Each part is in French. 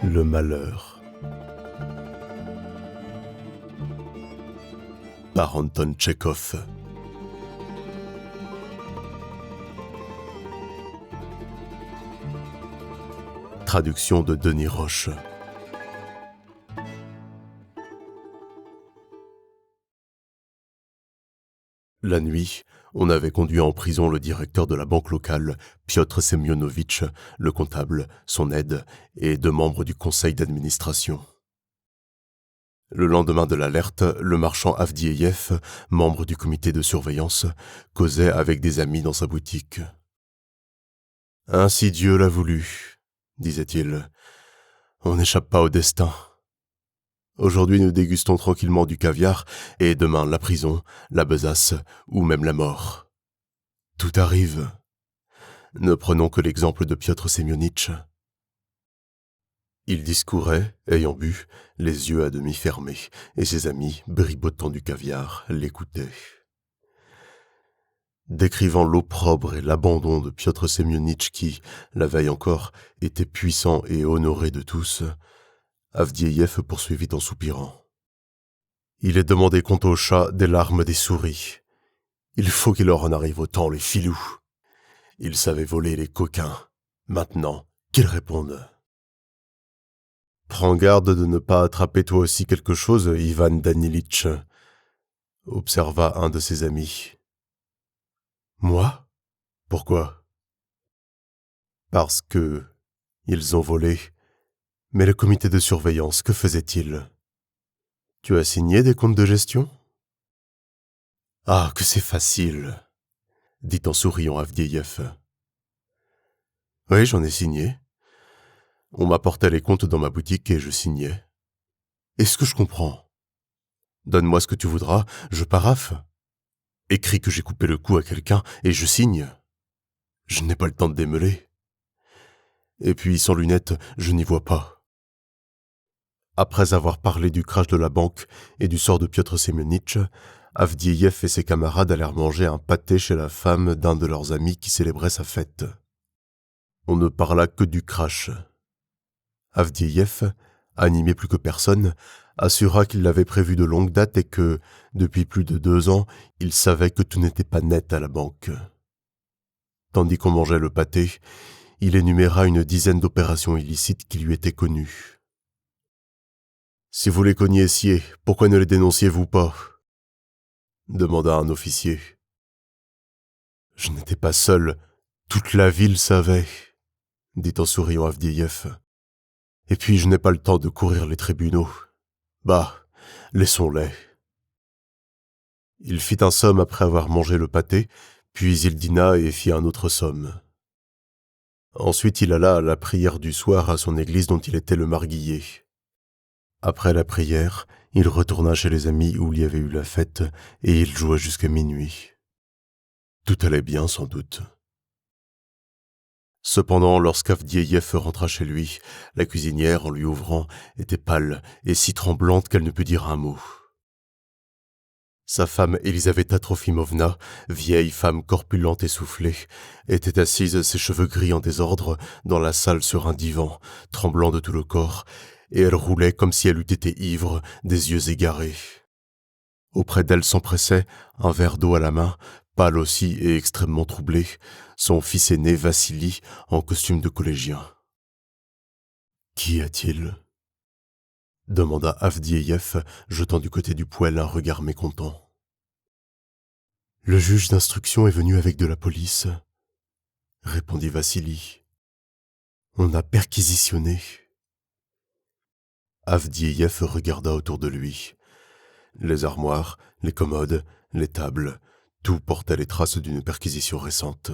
Le malheur par Anton Tchekhov. Traduction de Denis Roche. La nuit, on avait conduit en prison le directeur de la banque locale, Piotr Semyonovitch, le comptable, son aide et 2 membres du conseil d'administration. Le lendemain de l'alerte, le marchand Avdieyev, membre du comité de surveillance, causait avec des amis dans sa boutique. « Ainsi Dieu l'a voulu », disait-il. « On n'échappe pas au destin. Aujourd'hui, nous dégustons tranquillement du caviar, et demain la prison, la besace ou même la mort. Tout arrive. Ne prenons que l'exemple de Piotr Semyonitch. » Il discourait, ayant bu, les yeux à demi fermés, et ses amis, bribotant du caviar, l'écoutaient. Décrivant l'opprobre et l'abandon de Piotr Semyonitch qui, la veille encore, était puissant et honoré de tous, Avdieyev poursuivit en soupirant. « Il est demandé compte aux chats des larmes des souris. Il faut qu'il leur en arrive autant, les filous. Ils savaient voler les coquins. Maintenant, qu'ils répondent. » « Prends garde de ne pas attraper toi aussi quelque chose, Ivan Danilitch, » observa un de ses amis. « Moi ? Pourquoi ? » ?»« Parce que ils ont volé. Mais le comité de surveillance, que faisait-il ? Tu as signé des comptes de gestion ? » ?»« Ah, que c'est facile, » dit en souriant Avdieyev. « Oui, j'en ai signé. On m'apportait les comptes dans ma boutique et je signais. Est-ce que je comprends ? Donne-moi ce que tu voudras, je paraphe. Écris que j'ai coupé le cou à quelqu'un et je signe. Je n'ai pas le temps de démêler. Et puis, sans lunettes, je n'y vois pas. » Après avoir parlé du crash de la banque et du sort de Piotr Semyonitch, Avdieyev et ses camarades allèrent manger un pâté chez la femme d'un de leurs amis qui célébrait sa fête. On ne parla que du crash. Avdieyev, animé plus que personne, assura qu'il l'avait prévu de longue date et que, depuis plus de 2 ans, il savait que tout n'était pas net à la banque. Tandis qu'on mangeait le pâté, il énuméra une dizaine d'opérations illicites qui lui étaient connues. « Si vous les cognissiez, pourquoi ne les dénonciez-vous pas ?» demanda un officier. « Je n'étais pas seul, toute la ville savait, » dit en souriant Avdieyev. « Et puis je n'ai pas le temps de courir les tribunaux. Bah, laissons-les. » Il fit un somme après avoir mangé le pâté, puis il dîna et fit un autre somme. Ensuite il alla à la prière du soir à son église dont il était le marguillier. Après la prière, il retourna chez les amis où il y avait eu la fête et il joua jusqu'à minuit. Tout allait bien sans doute. Cependant, lorsqu'Avdieyev rentra chez lui, la cuisinière, en lui ouvrant, était pâle et si tremblante qu'elle ne put dire un mot. Sa femme Elisaveta Trofimovna, vieille femme corpulente et soufflée, était assise, ses cheveux gris en désordre, dans la salle sur un divan, tremblant de tout le corps, et elle roulait comme si elle eût été ivre, des yeux égarés. Auprès d'elle s'empressait, un verre d'eau à la main, pâle aussi et extrêmement troublé, son fils aîné Vassili, en costume de collégien. « Qu'y a-t-il » demanda Avdieyev, jetant du côté du poêle un regard mécontent. « Le juge d'instruction est venu avec de la police, » répondit Vassili. « On a perquisitionné. » Avdieyev regarda autour de lui. Les armoires, les commodes, les tables, tout portait les traces d'une perquisition récente.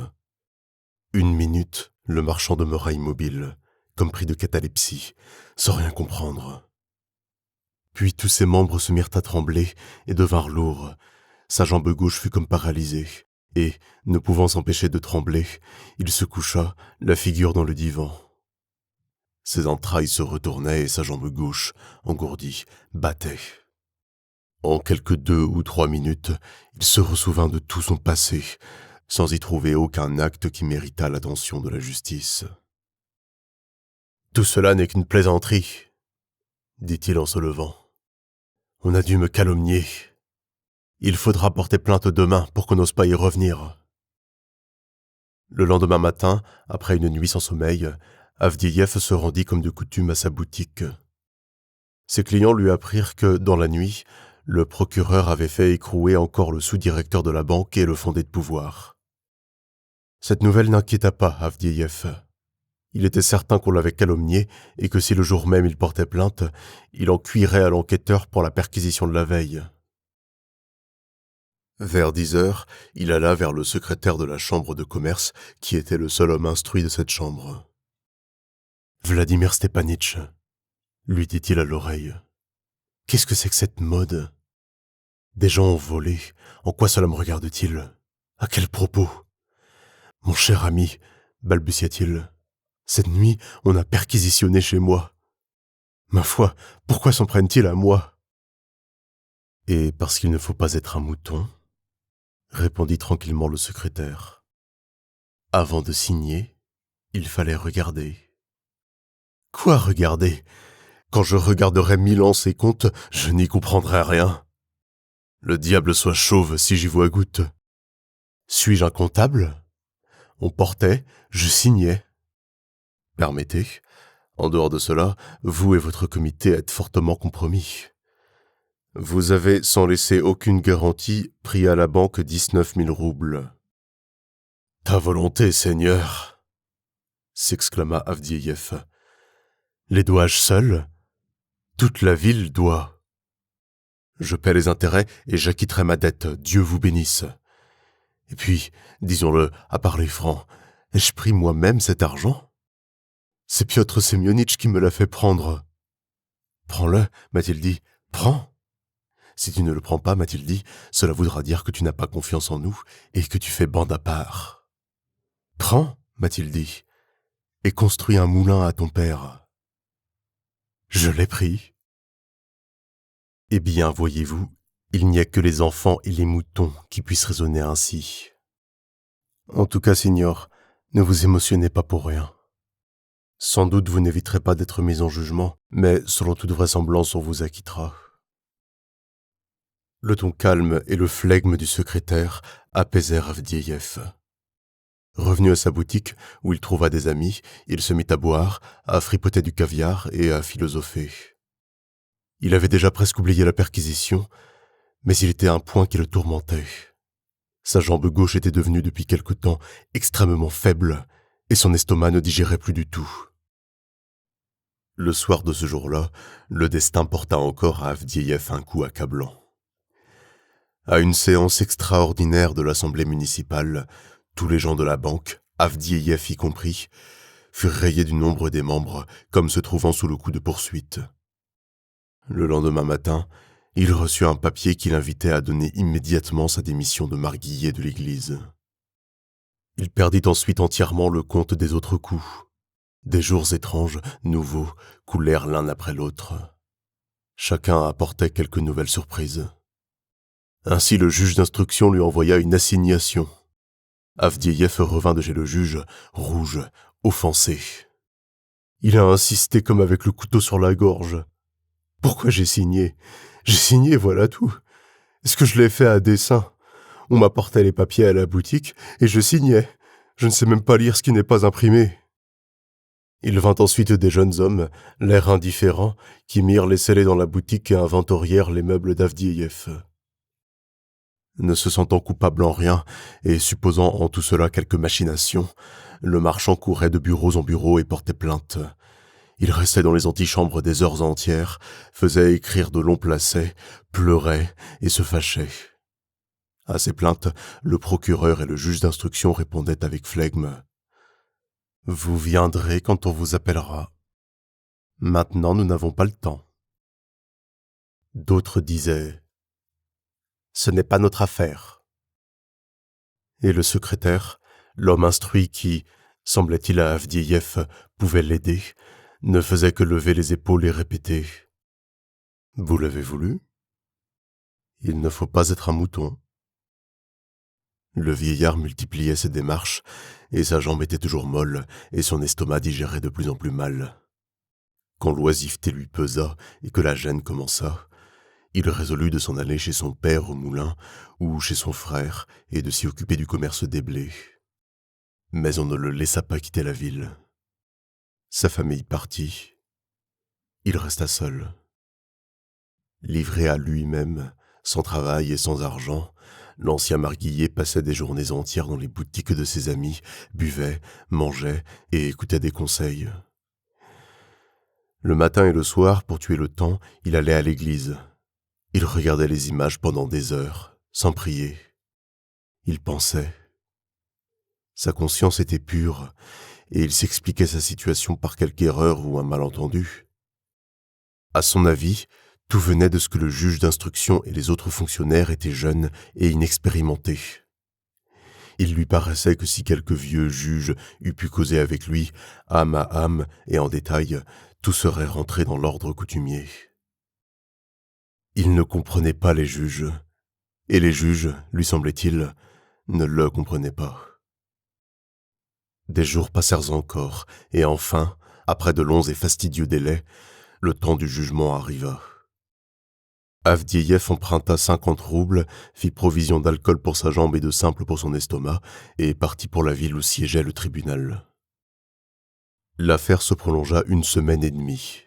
1 minute, le marchand demeura immobile, comme pris de catalepsie, sans rien comprendre. Puis tous ses membres se mirent à trembler et devinrent lourds. Sa jambe gauche fut comme paralysée, et, ne pouvant s'empêcher de trembler, il se coucha, la figure dans le divan. Ses entrailles se retournaient et sa jambe gauche, engourdie, battait. En quelques 2 ou 3 minutes, il se ressouvint de tout son passé, sans y trouver aucun acte qui méritât l'attention de la justice. Tout cela n'est qu'une plaisanterie, dit-il en se levant. On a dû me calomnier. Il faudra porter plainte demain pour qu'on n'ose pas y revenir. Le lendemain matin, après une nuit sans sommeil, Avdieyev se rendit comme de coutume à sa boutique. Ses clients lui apprirent que, dans la nuit, le procureur avait fait écrouer encore le sous-directeur de la banque et le fondé de pouvoir. Cette nouvelle n'inquiéta pas Avdieyev. Il était certain qu'on l'avait calomnié et que si le jour même il portait plainte, il en cuirait à l'enquêteur pour la perquisition de la veille. Vers 10 heures, il alla vers le secrétaire de la chambre de commerce, qui était le seul homme instruit de cette chambre. « Vladimir Stepanitch, » lui dit-il à l'oreille, « qu'est-ce que c'est que cette mode ? Des gens ont volé, en quoi cela me regarde-t-il ? À quel propos ? Mon cher ami, balbutia-t-il, cette nuit, on a perquisitionné chez moi. Ma foi, pourquoi s'en prennent-ils à moi ? Et parce qu'il ne faut pas être un mouton, répondit tranquillement le secrétaire. Avant de signer, il fallait regarder. Quoi regarder ? Quand je regarderai 1000 ans ces comptes, je n'y comprendrai rien. Le diable soit chauve si j'y vois goutte. Suis-je un comptable ? On portait, je signais. Permettez, en dehors de cela, vous et votre comité êtes fortement compromis. Vous avez, sans laisser aucune garantie, pris à la banque 19 000 roubles. Ta volonté, Seigneur, s'exclama Avdieyev. Les dois-je seul ? Toute la ville doit. Je paie les intérêts et j'acquitterai ma dette, Dieu vous bénisse. Et puis, disons-le, à parler franc, ai-je pris moi-même cet argent ? C'est Piotr Semyonitch qui me l'a fait prendre. Prends-le, m'a-t-il dit, prends. Si tu ne le prends pas, m'a-t-il dit, cela voudra dire que tu n'as pas confiance en nous et que tu fais bande à part. Prends, m'a-t-il dit, et construis un moulin à ton père. Je l'ai pris. Eh bien, voyez-vous, il n'y a que les enfants et les moutons qui puissent raisonner ainsi. En tout cas, Signor, ne vous émotionnez pas pour rien. Sans doute vous n'éviterez pas d'être mis en jugement, mais selon toute vraisemblance on vous acquittera. Le ton calme et le flegme du secrétaire apaisèrent Avdieyev. Revenu à sa boutique, où il trouva des amis, il se mit à boire, à fripoter du caviar et à philosopher. Il avait déjà presque oublié la perquisition, mais il était un point qui le tourmentait. Sa jambe gauche était devenue depuis quelque temps extrêmement faible, et son estomac ne digérait plus du tout. Le soir de ce jour-là, le destin porta encore à Avdieyev un coup accablant. À une séance extraordinaire de l'Assemblée municipale, tous les gens de la banque, Avdieyev y compris, furent rayés du nombre des membres, comme se trouvant sous le coup de poursuite. Le lendemain matin, il reçut un papier qui l'invitait à donner immédiatement sa démission de marguillier de l'église. Il perdit ensuite entièrement le compte des autres coups. Des jours étranges, nouveaux, coulèrent l'un après l'autre. Chacun apportait quelque nouvelle surprise. Ainsi le juge d'instruction lui envoya une assignation. Avdieyev revint de chez le juge, rouge, offensé. Il a insisté comme avec le couteau sur la gorge. « Pourquoi j'ai signé ? J'ai signé, voilà tout. Est-ce que je l'ai fait à dessein ? On m'apportait les papiers à la boutique et je signais. Je ne sais même pas lire ce qui n'est pas imprimé. » Il vint ensuite des jeunes hommes, l'air indifférent, qui mirent les scellés dans la boutique et inventorièrent les meubles d'Avdieyev. Ne se sentant coupable en rien, et supposant en tout cela quelque machination, le marchand courait de bureaux en bureaux et portait plainte. Il restait dans les antichambres des heures entières, faisait écrire de longs placets, pleurait et se fâchait. À ces plaintes, le procureur et le juge d'instruction répondaient avec flegme. « Vous viendrez quand on vous appellera. Maintenant, nous n'avons pas le temps. » D'autres disaient « Ce n'est pas notre affaire. » Et le secrétaire, l'homme instruit qui, semblait-il à Avdieyev, pouvait l'aider, ne faisait que lever les épaules et répéter « Vous l'avez voulu ? Il ne faut pas être un mouton. » Le vieillard multipliait ses démarches, et sa jambe était toujours molle, et son estomac digérait de plus en plus mal. Quand l'oisiveté lui pesa et que la gêne commença, il résolut de s'en aller chez son père au moulin ou chez son frère et de s'y occuper du commerce des blés. Mais on ne le laissa pas quitter la ville. Sa famille partit. Il resta seul. Livré à lui-même, sans travail et sans argent, l'ancien marguillier passait des journées entières dans les boutiques de ses amis, buvait, mangeait et écoutait des conseils. Le matin et le soir, pour tuer le temps, il allait à l'église. Il regardait les images pendant des heures, sans prier. Il pensait. Sa conscience était pure, et il s'expliquait sa situation par quelque erreur ou un malentendu. À son avis, tout venait de ce que le juge d'instruction et les autres fonctionnaires étaient jeunes et inexpérimentés. Il lui paraissait que si quelque vieux juge eût pu causer avec lui, âme à âme et en détail, tout serait rentré dans l'ordre coutumier. Il ne comprenait pas les juges, et les juges, lui semblait-il, ne le comprenaient pas. Des jours passèrent encore, et enfin, après de longs et fastidieux délais, le temps du jugement arriva. Avdieyev emprunta 50 roubles, fit provision d'alcool pour sa jambe et de simple pour son estomac, et partit pour la ville où siégeait le tribunal. L'affaire se prolongea 1 semaine et demie.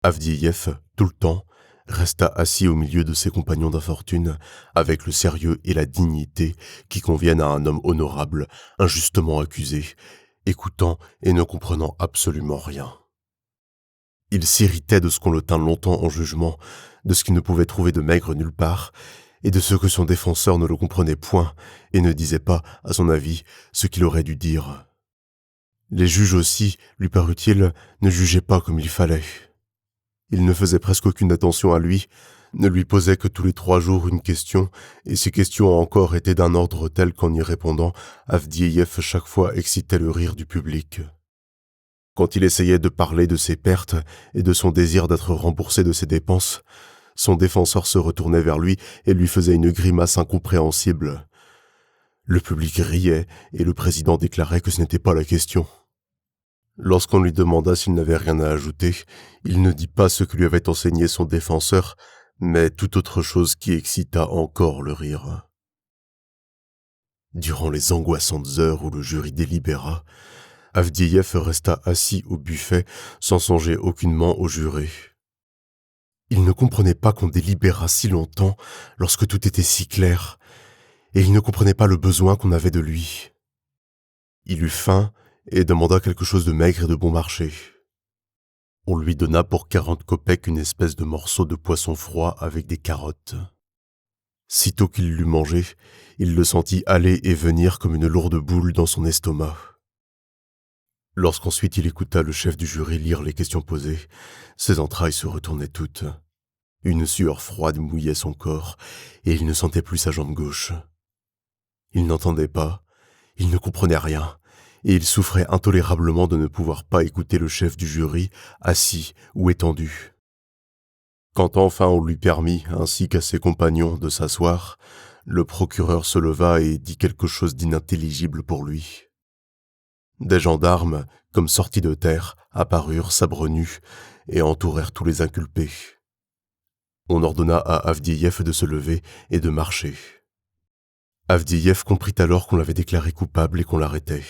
Avdieyev, tout le temps, resta assis au milieu de ses compagnons d'infortune, avec le sérieux et la dignité qui conviennent à un homme honorable, injustement accusé, écoutant et ne comprenant absolument rien. Il s'irritait de ce qu'on le tint longtemps en jugement, de ce qu'il ne pouvait trouver de maigre nulle part, et de ce que son défenseur ne le comprenait point et ne disait pas, à son avis, ce qu'il aurait dû dire. Les juges aussi, lui parut-il, ne jugeaient pas comme il fallait. Ils ne faisaient presque aucune attention à lui, ne lui posaient que tous les 3 jours une question, et ces questions encore étaient d'un ordre tel qu'en y répondant, Avdieyev chaque fois excitait le rire du public. Quand il essayait de parler de ses pertes et de son désir d'être remboursé de ses dépenses, son défenseur se retournait vers lui et lui faisait une grimace incompréhensible. Le public riait et le président déclarait que ce n'était pas la question. Lorsqu'on lui demanda s'il n'avait rien à ajouter, il ne dit pas ce que lui avait enseigné son défenseur, mais toute autre chose qui excita encore le rire. Durant les angoissantes heures où le jury délibéra, Avdieyev resta assis au buffet sans songer aucunement au juré. Il ne comprenait pas qu'on délibérât si longtemps lorsque tout était si clair, et il ne comprenait pas le besoin qu'on avait de lui. Il eut faim et demanda quelque chose de maigre et de bon marché. On lui donna pour 40 kopecks une espèce de morceau de poisson froid avec des carottes. Sitôt qu'il l'eut mangé, il le sentit aller et venir comme une lourde boule dans son estomac. Lorsqu'ensuite il écouta le chef du jury lire les questions posées, ses entrailles se retournaient toutes. Une sueur froide mouillait son corps, et il ne sentait plus sa jambe gauche. Il n'entendait pas, il ne comprenait rien, et il souffrait intolérablement de ne pouvoir pas écouter le chef du jury, assis ou étendu. Quand enfin on lui permit, ainsi qu'à ses compagnons, de s'asseoir, le procureur se leva et dit quelque chose d'inintelligible pour lui. Des gendarmes, comme sortis de terre, apparurent sabres nus et entourèrent tous les inculpés. On ordonna à Avdieyev de se lever et de marcher. Avdieyev comprit alors qu'on l'avait déclaré coupable et qu'on l'arrêtait.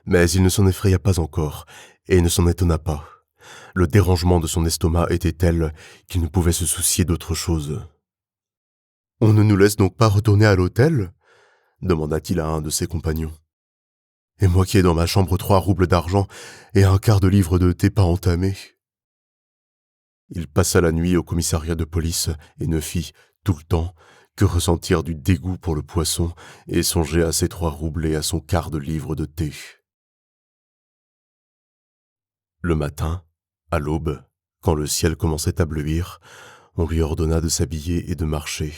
Mais il ne s'en effraya pas encore et ne s'en étonna pas. Le dérangement de son estomac était tel qu'il ne pouvait se soucier d'autre chose. « On ne nous laisse donc pas retourner à l'hôtel » demanda-t-il à un de ses compagnons. « Et moi qui ai dans ma chambre 3 roubles d'argent et un quart de livre de thé pas entamé ?» Il passa la nuit au commissariat de police et ne fit, tout le temps, que ressentir du dégoût pour le poisson et songer à ses 3 roubles et à son quart de livre de thé. Le matin, à l'aube, quand le ciel commençait à bleuir, on lui ordonna de s'habiller et de marcher.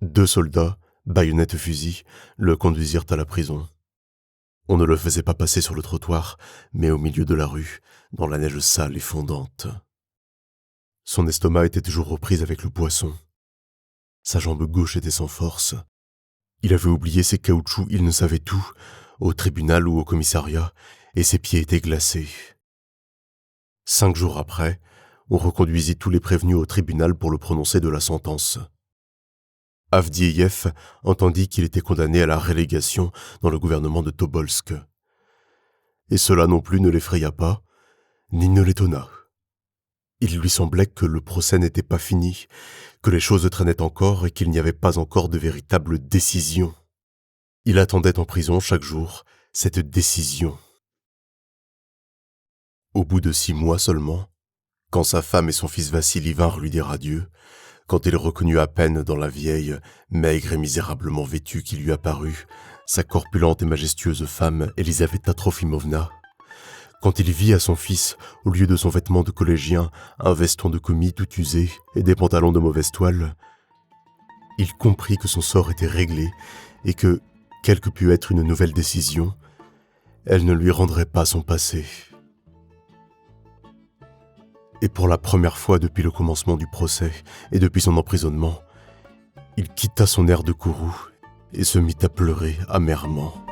2 soldats, baïonnettes et fusils, le conduisirent à la prison. On ne le faisait pas passer sur le trottoir, mais au milieu de la rue, dans la neige sale et fondante. Son estomac était toujours aux prises avec le poisson. Sa jambe gauche était sans force. Il avait oublié ses caoutchoucs, il ne savait tout, au tribunal ou au commissariat, et ses pieds étaient glacés. 5 jours après, on reconduisit tous les prévenus au tribunal pour le prononcer de la sentence. Avdieyev entendit qu'il était condamné à la relégation dans le gouvernement de Tobolsk. Et cela non plus ne l'effraya pas, ni ne l'étonna. Il lui semblait que le procès n'était pas fini, que les choses traînaient encore et qu'il n'y avait pas encore de véritable décision. Il attendait en prison chaque jour cette décision. Au bout de 6 mois seulement, quand sa femme et son fils Vassili vinrent lui dire adieu, quand il reconnut à peine dans la vieille, maigre et misérablement vêtue qui lui apparut, sa corpulente et majestueuse femme, Elisaveta Trofimovna, quand il vit à son fils, au lieu de son vêtement de collégien, un veston de commis tout usé et des pantalons de mauvaise toile, il comprit que son sort était réglé et que, quelle que pût être une nouvelle décision, elle ne lui rendrait pas son passé. Et pour la première fois depuis le commencement du procès et depuis son emprisonnement, il quitta son air de courroux et se mit à pleurer amèrement.